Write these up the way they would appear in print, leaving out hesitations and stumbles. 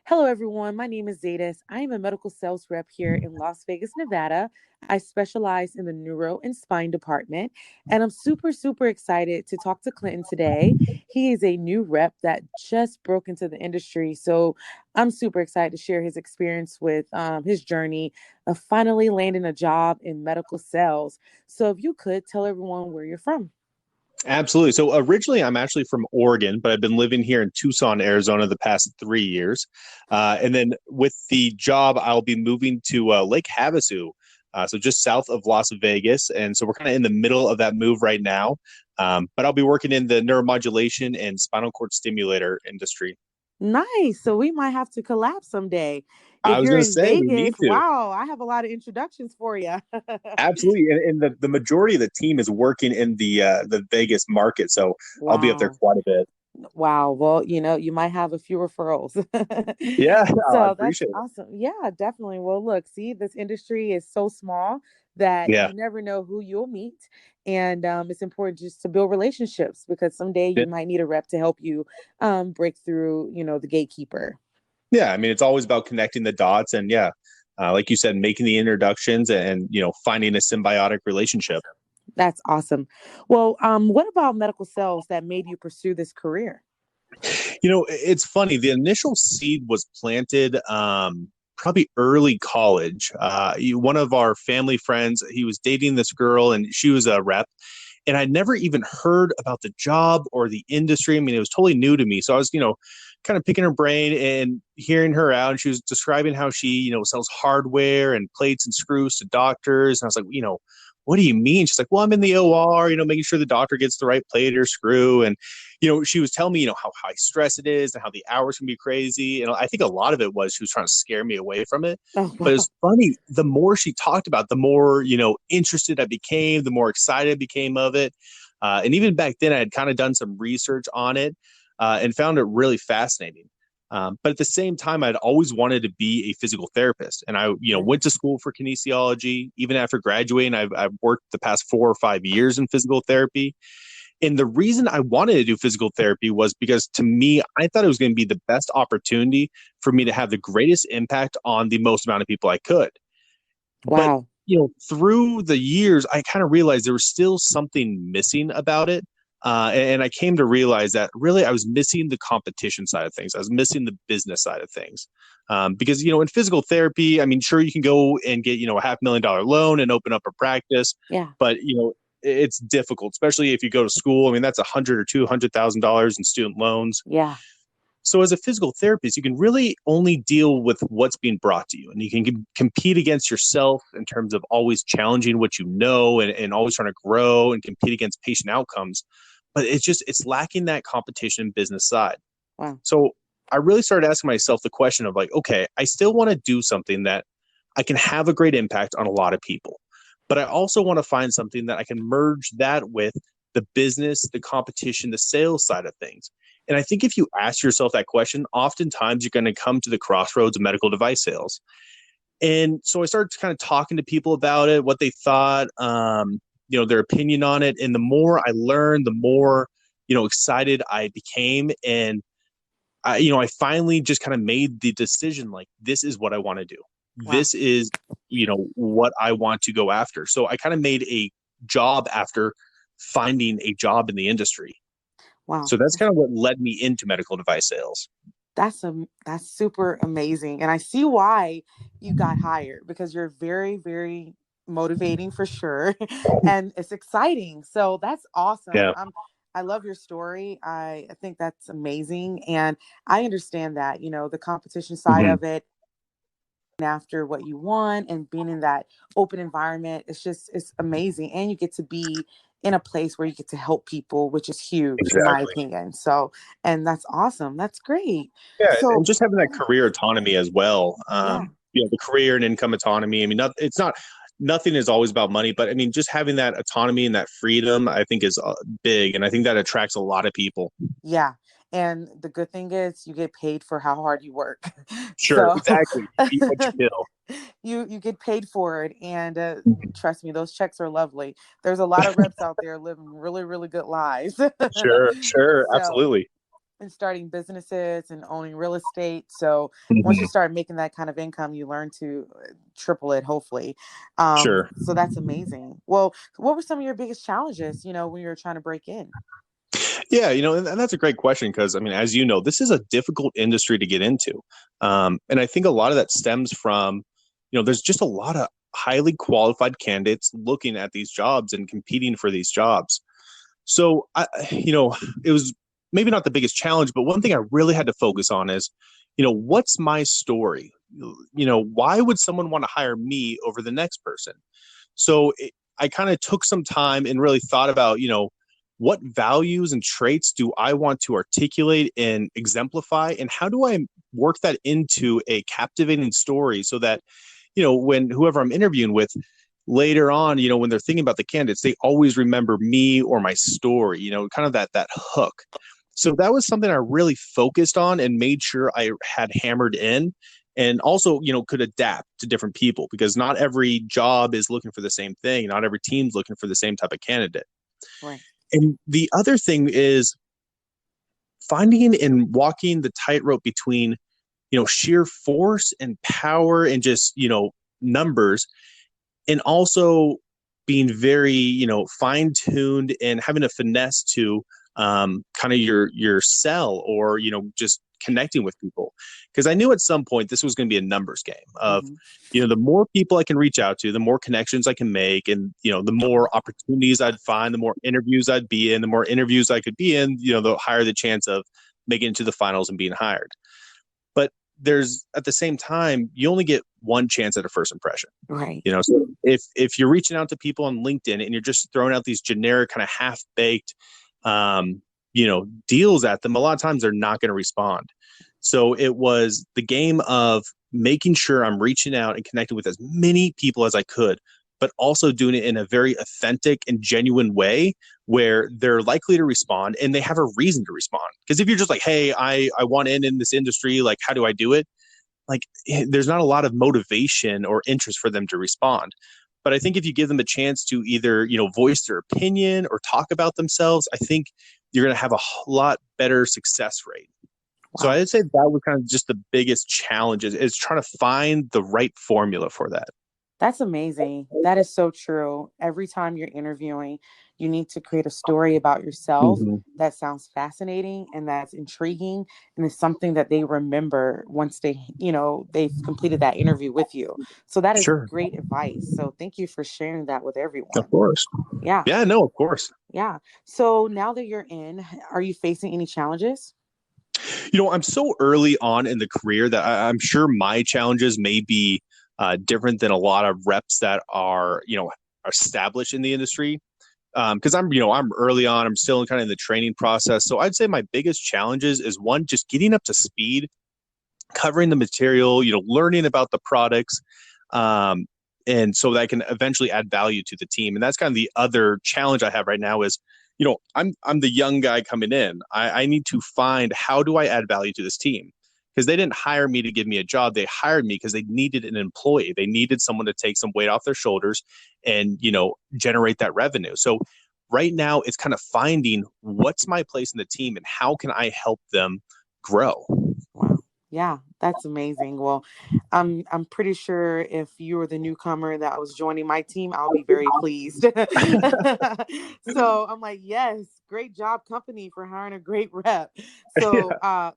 Hello, everyone. My name is Zadis. I am a medical sales rep here in Las Vegas, Nevada. I specialize in the neuro and spine department, and I'm super, super excited to talk to Clinton today. He is a new rep that just broke into the industry, so I'm super excited to share his experience with his journey of finally landing a job in medical sales. So, if you could tell everyone where you're from. Absolutely. So originally, I'm actually from Oregon, but I've been living here in Tucson, Arizona, the past 3 years. And then with the job, I'll be moving to Lake Havasu, so just south of Las Vegas. And so we're kind of in the middle of that move right now. But I'll be working in the neuromodulation and spinal cord stimulator industry. Nice. So we might have to collab someday. I If was you're going to in say we Vegas, need to. wow, I have a lot of introductions for you. Absolutely. And the majority of the team is working in the Vegas market. So I'll be up there Wow. quite a bit. Wow. Well, you might have a few referrals. Yeah, I So that's appreciate it. awesome. Yeah, definitely. Well, look, see, this industry is so small that Yeah. you never know who you'll meet. And it's important just to build relationships because someday you might need a rep to help you break through, the gatekeeper. Yeah, I mean, it's always about connecting the dots and yeah, like you said, making the introductions and finding a symbiotic relationship. That's awesome. Well, what about medical sales that made you pursue this career? It's funny. The initial seed was planted probably early college. One of our family friends, he was dating this girl, and she was a rep. And I'd never even heard about the job or the industry. I mean, it was totally new to me. So I was, kind of picking her brain and hearing her out. And she was describing how she, sells hardware and plates and screws to doctors. And I was like, what do you mean? She's like, well, I'm in the OR, making sure the doctor gets the right plate or screw. And, she was telling me, how high stress it is and how the hours can be crazy. And I think a lot of it was she was trying to scare me away from it. Oh, But wow. it's funny, the more she talked about, the more, interested I became, the more excited I became of it. And even back then, I had kind of done some research on it and found it really fascinating. But at the same time, I'd always wanted to be a physical therapist. And I, went to school for kinesiology. Even after graduating, I've worked the past 4 or 5 years in physical therapy. And the reason I wanted to do physical therapy was because to me, I thought it was going to be the best opportunity for me to have the greatest impact on the most amount of people I could. But, Wow. through the years, I kind of realized there was still something missing about it. And I came to realize that really I was missing the competition side of things. I was missing the business side of things. Because, in physical therapy, I mean, sure, you can go and get, a $500,000 loan and open up a practice. Yeah. But, it's difficult, especially if you go to school. I mean, that's $100,000 or $200,000 in student loans. Yeah. So as a physical therapist, you can really only deal with what's being brought to you, and you can compete against yourself in terms of always challenging what you know and always trying to grow and compete against patient outcomes. But it's lacking that competition business side. Wow. So I really started asking myself the question of like, okay, I still want to do something that I can have a great impact on a lot of people, but I also want to find something that I can merge that with the business, the competition, the sales side of things. And I think if you ask yourself that question, oftentimes you're going to come to the crossroads of medical device sales. And so I started kind of talking to people about it, what they thought, their opinion on it. And the more I learned, the more, excited I became. And I finally just kind of made the decision, like, this is what I want to do. Wow. This is, what I want to go after. So I kind of made a job after finding a job in the industry. Wow. So that's kind of what led me into medical device sales. That's super amazing. And I see why you got hired because you're very, very motivating for sure. And it's exciting. So that's awesome. Yeah. I love your story. I think that's amazing. And I understand that, the competition side Mm-hmm. of it after what you want and being in that open environment, it's amazing. And you get to be in a place where you get to help people, which is huge in my Exactly. opinion. So, and that's awesome. That's great. Yeah, and So, just having that career autonomy as well. yeah. The career and income autonomy. I mean, it's not nothing is always about money, but I mean, just having that autonomy and that freedom, I think, is big, and I think that attracts a lot of people. Yeah. And the good thing is you get paid for how hard you work. Sure, So exactly. Eat what you kill. you get paid for it. And trust me, those checks are lovely. There's a lot of reps out there living really, really good lives. Sure, So absolutely. and starting businesses and owning real estate. So once you Mhm. start making that kind of income, you learn to triple it, hopefully. Sure. So that's amazing. Well, what were some of your biggest challenges, when you were trying to break in? Yeah, and that's a great question because, I mean, as you know, this is a difficult industry to get into. And I think a lot of that stems from, there's just a lot of highly qualified candidates looking at these jobs and competing for these jobs. So, it was maybe not the biggest challenge, but one thing I really had to focus on is, what's my story? Why would someone want to hire me over the next person? So I kind of took some time and really thought about, what values and traits do I want to articulate and exemplify? And how do I work that into a captivating story so that, when whoever I'm interviewing with later on, when they're thinking about the candidates, they always remember me or my story, kind of that hook. So that was something I really focused on and made sure I had hammered in, and also, could adapt to different people because not every job is looking for the same thing. Not every team's looking for the same type of candidate. Right. And the other thing is finding and walking the tightrope between, sheer force and power and just, numbers, and also being very, fine tuned and having a finesse to kind of your sell, or, just connecting with people. Because I knew at some point this was going to be a numbers game of, Hmm. the more people I can reach out to, the more connections I can make, and, the more opportunities I'd find, the more interviews I'd be in, the more interviews I could be in, the higher the chance of making it to the finals and being hired. But there's, at the same time, you only get one chance at a first impression. Right. So if you're reaching out to people on LinkedIn and you're just throwing out these generic kind of half baked, deals at them, a lot of times they're not going to respond. So it was the game of making sure I'm reaching out and connecting with as many people as I could, but also doing it in a very authentic and genuine way where they're likely to respond and they have a reason to respond. Because if you're just like, hey, I want in this industry, like, how do I do it? Like, there's not a lot of motivation or interest for them to respond. But I think if you give them a chance to either, voice their opinion or talk about themselves, I think you're going to have a lot better success rate. So Wow. I'd say that was kind of just the biggest challenge is trying to find the right formula for that. That's amazing. That is so true. Every time you're interviewing, you need to create a story about yourself Mm-hmm. that sounds fascinating and that's intriguing and is something that they remember once they've completed that interview with you. So that is Sure. great advice. So thank you for sharing that with Of everyone. course. Yeah. Yeah, no, of course. Yeah. So now that you're in, are you facing any challenges? I'm so early on in the career that I'm sure my challenges may be different than a lot of reps that are, established in the industry. Because I'm early on, I'm still kind of in the training process. So I'd say my biggest challenges is one, just getting up to speed, covering the material, learning about the products, um, and so that I can eventually add value to the team. And that's kind of the other challenge I have right now is, I'm the young guy coming in. I need to find, how do I add value to this team? Because they didn't hire me to give me a job. They hired me because they needed an employee. They needed someone to take some weight off their shoulders and, generate that revenue. So right now it's kind of finding what's my place in the team and how can I help them grow. Wow. Yeah, that's amazing. Well, I'm pretty sure if you were the newcomer that was joining my team, I'll be very pleased. So I'm like, yes, great job, company, for hiring a great rep. So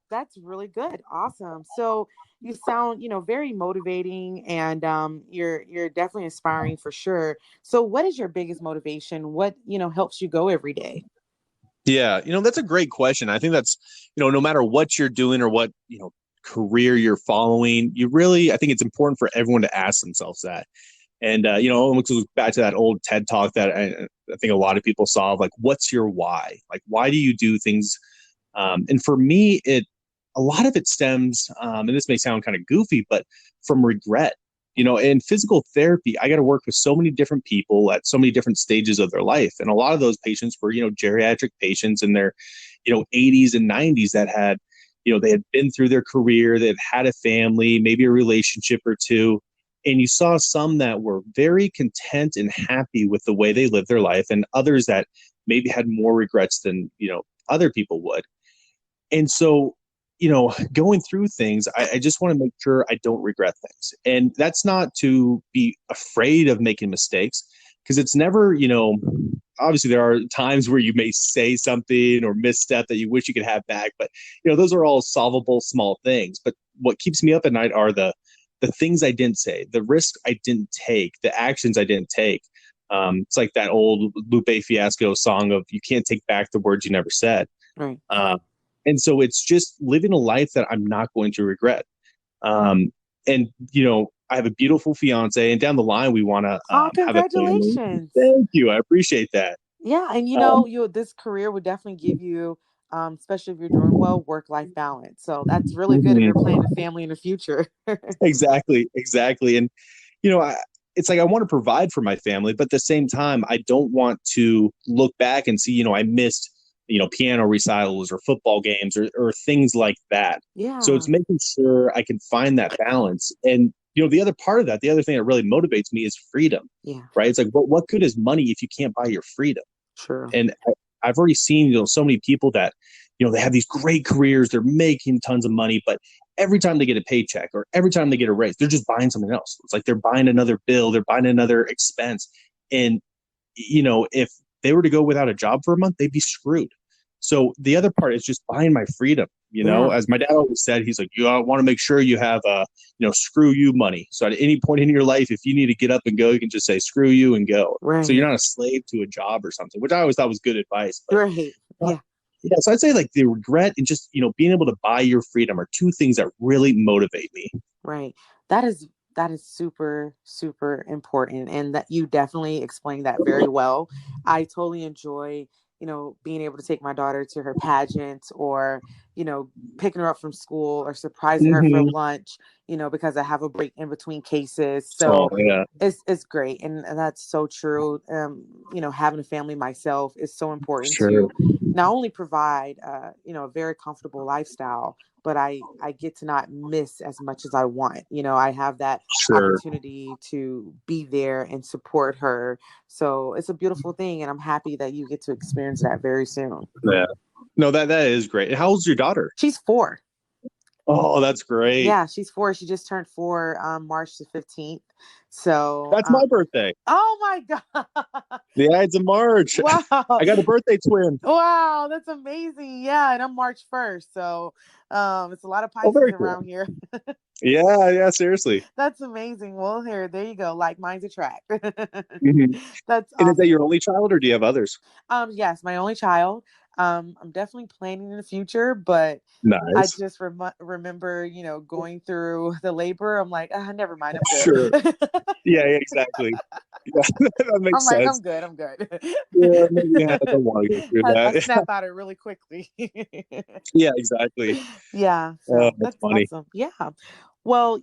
that's really good. Awesome. So you sound, very motivating, and you're definitely inspiring for sure. So what is your biggest motivation? What, helps you go every day? Yeah, that's a great question. I think that's, no matter what you're doing or what, career you're following, I think it's important for everyone to ask themselves that. And, it goes back to that old TED talk that I think a lot of people saw of, like, what's your why? Like, why do you do things? And for me, a lot of it stems, and this may sound kind of goofy, but from regret. In physical therapy, I got to work with so many different people at so many different stages of their life. And a lot of those patients were, geriatric patients in their, 80s and 90s that had, they had been through their career, they'd had a family, maybe a relationship or two. And you saw some that were very content and happy with the way they lived their life, and others that maybe had more regrets than, other people would. And so, going through things, I just want to make sure I don't regret things. And that's not to be afraid of making mistakes, because it's never, obviously there are times where you may say something or misstep that you wish you could have back, but those are all solvable small things. But what keeps me up at night are the things I didn't say, the risks I didn't take, the actions I didn't take. It's like that old Lupe Fiasco song of "You can't take back the words you never said." Right. Uh, and so it's just living a life that I'm not going to regret. Um, and I have a beautiful fiance, and down the line we want to Oh, have a family. congratulations. Thank you, I appreciate that. Yeah, and Um, this career would definitely give you, especially if you're doing well, work-life balance. So that's really good if you're mhm. planning a family in the future. Exactly, exactly. And you know, I, it's like I want to provide for my family, but at the same time, I don't want to look back and see, I missed, piano recitals or football games or things like that. So Yeah, it's making sure I can find that balance. And the other part of that, the other thing that really motivates me is freedom, yeah, right? It's like, what good is money if you can't buy your freedom? true. And I've already seen, so many people that, they have these great careers, they're making tons of money, but every time they get a paycheck or every time they get a raise, they're just buying something else. It's like they're buying another bill, they're buying another expense. And, if they were to go without a job for a month, they'd be screwed. So the other part is just buying my freedom. Yeah, As my dad always said, he's like, you want to make sure you have screw you money. So at any point in your life, if you need to get up and go, you can just say screw you and go. So you're right, not a slave to a job or something, which I always thought was good advice. But right. uh, Yeah, yeah, so I'd say like the regret and just being able to buy your freedom are two things that really motivate me. right. That is that is super super important, and that you definitely explained that very well. I totally enjoy, being able to take my daughter to her pageant, or you know picking her up from school, or surprising her for Mm-hmm. lunch, because I have a break in between cases. Oh So yeah, it's great, and that's so true. Having a family myself is so important sure, to not only provide a very comfortable lifestyle, but I get to not miss as much as I want. I have that sure. opportunity to be there and support her. So it's a beautiful thing, and I'm happy that you get to experience that very soon. Yeah. No, that is great. How old's your daughter? She's 4. Oh, that's great. Yeah, she's 4. She just turned 4 March the 15th. So, That's my birthday. oh my god. Yeah, it's in March. Wow. I got a birthday twin. Wow, that's amazing. Yeah, and I'm March 1st. So, it's a lot of Oh, Pisces very cool. around here. Yeah, yeah, seriously. That's amazing. Well, there you go. Like minds attract. Hmm. That's And is that your awesome. only child, or do you have others? Yes, my only child. I'm definitely planning in the future, but I Nice. just remember, going through the labor. I'm like, never mind, I'm good. Sure. Yeah, yeah, exactly. Yeah, that I'm makes like, sense. I'm good, I'm good. Yeah, maybe I don't want to go through I that. snap out it really quickly. Yeah, exactly. Yeah, Oh, so that's that's funny. awesome. Yeah. Well,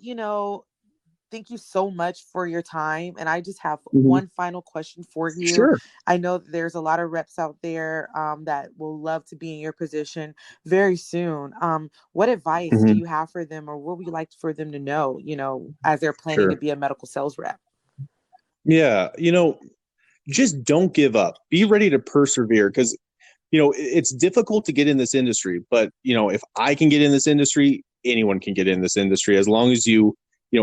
thank you so much for your time. And I just have Hmm. one final question for you. Sure. I know that there's a lot of reps out there that will love to be in your position very soon. What advice do Hmm. you have for them, or what would you like for them to know, as they're planning to Sure. be a medical sales rep? Yeah, just don't give up. Be ready to persevere, because it's difficult to get in this industry, but if I can get in this industry, anyone can get in this industry, as long as you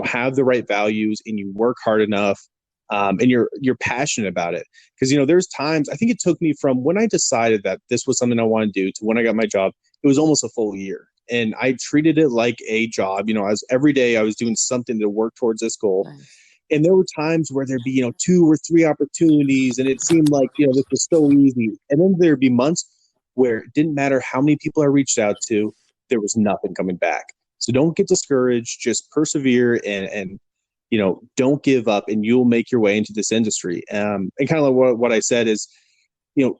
have the right values and you work hard enough, and you're passionate about it. Because there's times, I think it took me from when I decided that this was something I want to do to when I got my job, it was almost a full year, and I treated it like a job. As every day I was doing something to work towards this goal. Nice. And there were times where there'd be, two or three opportunities, and it seemed like, this was so easy. And then there'd be months where it didn't matter how many people I reached out to, there was nothing coming back. So don't get discouraged, just persevere, and don't give up, and you'll make your way into this industry. And kind of like what I said is,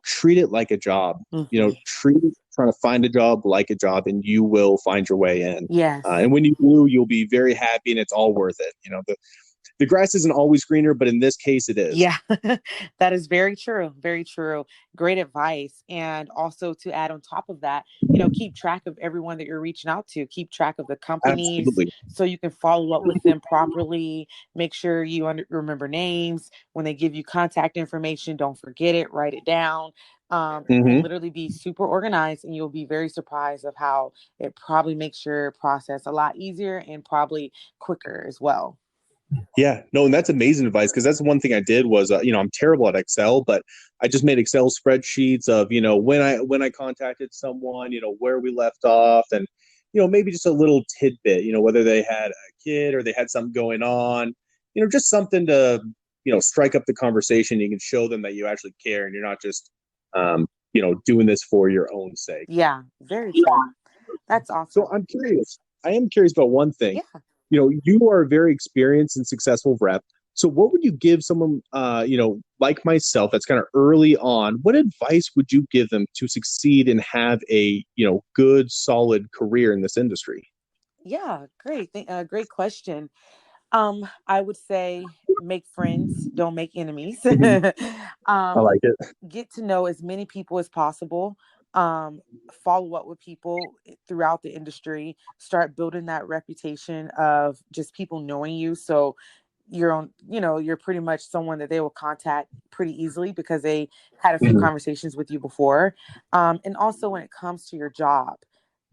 treat it like a job. Hmm. Treat it, trying to find a job like a job, and you will find your way in. Yes. And when you do, you'll be very happy, and it's all worth it. the grass isn't always greener, but in this case it is. Yeah, that is very true. Very true. Great advice. And also to add on top of that, keep track of everyone that you're reaching out to, keep track of the companies Absolutely. so you can follow up with them properly. Make sure you remember names. When they give you contact information, don't forget it, write it down. And Hmm. literally be super organized, and you'll be very surprised of how it probably makes your process a lot easier and probably quicker as well. Yeah, no, and that's amazing advice because that's one thing I did was, I'm terrible at Excel, but I just made Excel spreadsheets of, when I contacted someone, where we left off, and maybe just a little tidbit, whether they had a kid or they had something going on, just something to, strike up the conversation. You can show them that you actually care and you're not just, doing this for your own sake. Yeah, very true. That's So awesome. I'm curious. I am curious about one thing. Yeah. You are a very experienced and successful rep. So what would you give someone, like myself, that's kind of early on? What advice would you give them to succeed and have a, good, solid career in this industry? Yeah, great. Great question. I would say make friends, don't make enemies. I um, like it. get to know as many people as possible. Um, follow up with people throughout the industry. Start building that reputation of just people knowing you. So you're pretty much someone that they will contact pretty easily because they had a few Mhm. conversations with you before. And also when it comes to your job,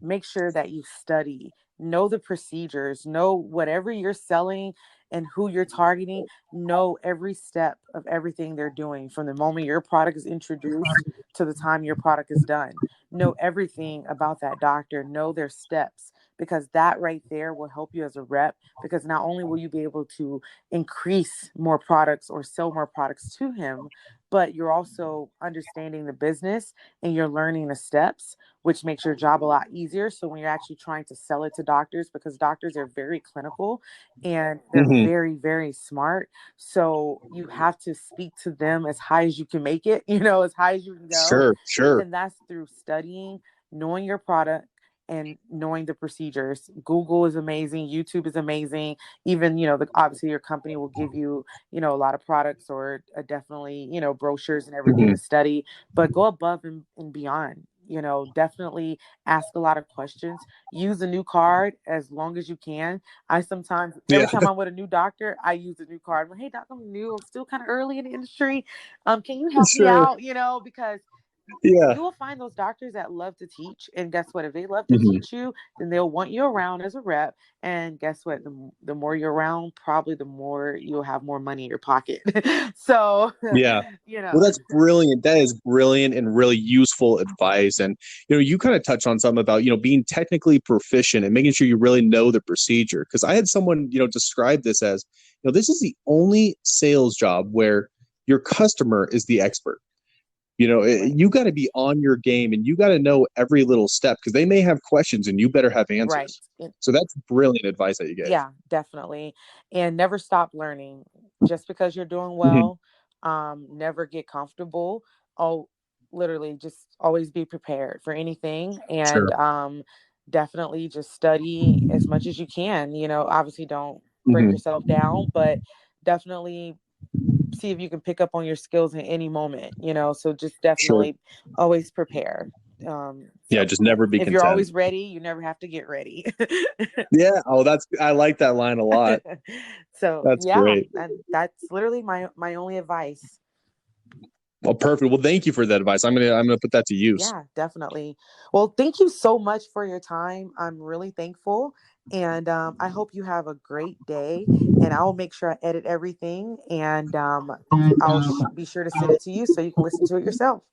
make sure that you study, know the procedures, know whatever you're selling and who you're targeting, know every step of everything they're doing from the moment your product is introduced to the time your product is done. Know everything about that doctor, know their steps, because that right there will help you as a rep. Because not only will you be able to increase more products or sell more products to him, but you're also understanding the business and you're learning the steps, which makes your job a lot easier. So when you're actually trying to sell it to doctors, because doctors are very clinical and they're Mhm. very, very smart. So you have to speak to them as high as you can make it, as high as you can go. Sure, sure. And that's through studying, knowing your product, and knowing the procedures. Google is amazing. YouTube is amazing. Even, obviously your company will give you, a lot of products or definitely, brochures and everything Mhm. to study, but go above and beyond. Definitely ask a lot of questions. Use a new card as long as you can. I sometimes, every Yeah, time I'm with a new doctor, I use a new card. I'm like, hey, doc, I'm new. I'm still kind of early in the industry. Can you help me sure. out? Because Yeah. you will find those doctors that love to teach. And guess what? If they love to Mhm. teach you, then they'll want you around as a rep. And guess what? The more you're around, probably the more you'll have more money in your pocket. So, Yeah. you Well, know, that's brilliant. That is brilliant and really useful advice. And, you kind of touched on something about, being technically proficient and making sure you really know the procedure. Because I had someone, describe this as, this is the only sales job where your customer is the expert. right, You got to be on your game and you got to know every little step because they may have questions and you better have right. answers. So that's brilliant advice that you gave. Yeah, definitely. And never stop learning. Just because you're doing Mhm. well, never get comfortable. Oh, literally just always be prepared for anything, and Sure. definitely just study as much as you can. Obviously don't break Hmm. yourself down, but definitely see if you can pick up on your skills in any moment, so just Sure. definitely always prepare. Yeah, So just never be if you're content. always ready, you never have to get ready. Yeah. Oh, I like that line a lot. So That's yeah, great. and that's literally my only advice. Well, perfect. Well, thank you for that advice. I'm gonna put that to use. Yeah, definitely. Well, thank you so much for your time. I'm really thankful, and I hope you have a great day. And I'll make sure I edit everything, and I'll be sure to send it to you so you can listen to it yourself.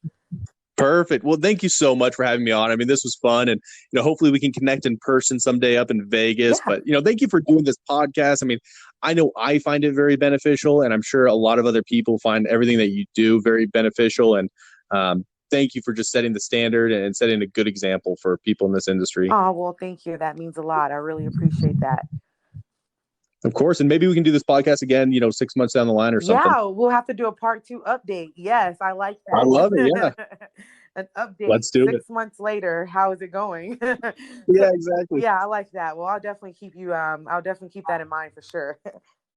Perfect. Well, thank you so much for having me on. I mean, this was fun, and hopefully we can connect in person someday up in Vegas. Yeah. But thank you for doing this podcast. I mean, I know I find it very beneficial, and I'm sure a lot of other people find everything that you do very beneficial. And thank you for just setting the standard and setting a good example for people in this industry. Oh, well, thank you. That means a lot. I really appreciate that. Of course, and maybe we can do this podcast again, 6 months down the line or something. Yeah, we'll have to do a part two update. Yes, I like I love it. Yeah, that. An update let's do it. 6 months later. How is it going? So Yeah, exactly. yeah, I like that. Well, I'll definitely keep that in mind for sure.